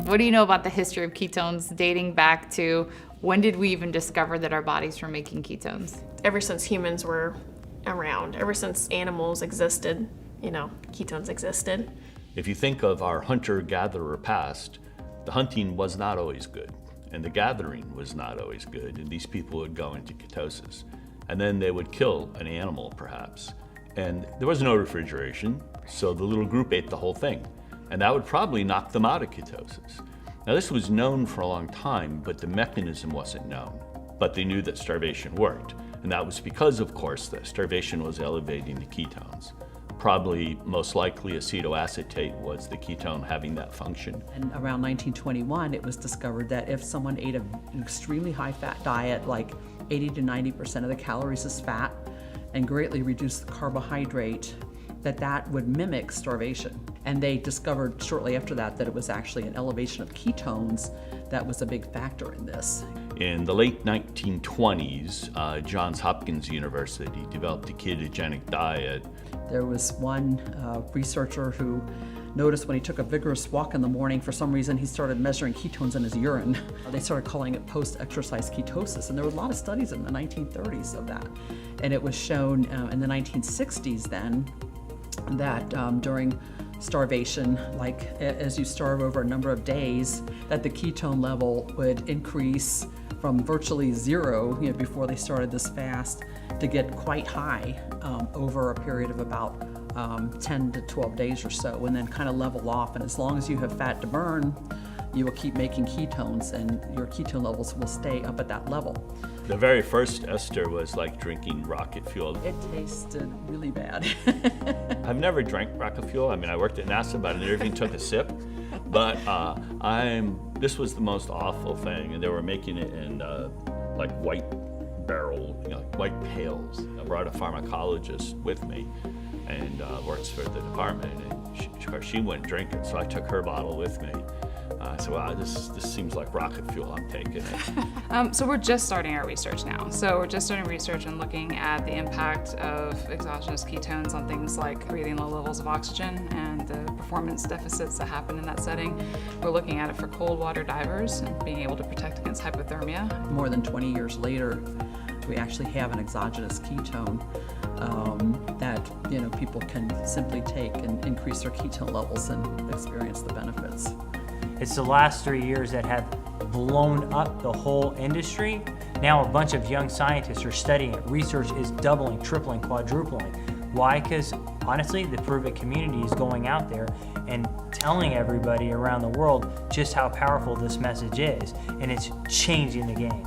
What do you know about the history of ketones dating back to when did we even discover that our bodies were making ketones? Ever since humans were around, ever since animals existed, ketones existed. If you think of our hunter-gatherer past, the hunting was not always good, and the gathering was not always good, and these people would go into ketosis. And then they would kill an animal, perhaps. And there was no refrigeration, so the little group ate the whole thing. And that would probably knock them out of ketosis. Now, this was known for a long time, but the mechanism wasn't known. But they knew that starvation worked. And that was because, of course, that starvation was elevating the ketones. Probably, most likely, acetoacetate was the ketone having that function. And around 1921, it was discovered that if someone ate an extremely high-fat diet, like 80 to 90% of the calories is fat, and greatly reduced the carbohydrate, that would mimic starvation. And they discovered shortly after that it was actually an elevation of ketones that was a big factor in this. In the late 1920s, Johns Hopkins University developed a ketogenic diet. There was one researcher who noticed when he took a vigorous walk in the morning, for some reason he started measuring ketones in his urine. They started calling it post-exercise ketosis, and there were a lot of studies in the 1930s of that. And it was shown in the 1960s then that during starvation, like as you starve over a number of days, that the ketone level would increase from virtually zero, before they started this fast, to get quite high over a period of about 10 to 12 days or so, and then kind of level off. And as long as you have fat to burn, you will keep making ketones, and your ketone levels will stay up at that level. The very first ester was like drinking rocket fuel. It tasted really bad. I've never drank rocket fuel. I mean, I worked at NASA, but I never even took a sip. But this was the most awful thing, and they were making it in like white barrel, white pails. I brought a pharmacologist with me, and works for the department, and she wouldn't drink it, so I took her bottle with me. So wow, this seems like rocket fuel. I'm taking it. So we're just starting our research now. So we're just starting research and looking at the impact of exogenous ketones on things like breathing low levels of oxygen and the performance deficits that happen in that setting. We're looking at it for cold water divers and being able to protect against hypothermia. More than 20 years later, we actually have an exogenous ketone that people can simply take and increase their ketone levels and experience the benefits. It's the last 3 years that have blown up the whole industry. Now a bunch of young scientists are studying it. Research is doubling, tripling, quadrupling. Why? Because honestly, the Prove It community is going out there and telling everybody around the world just how powerful this message is, and it's changing the game.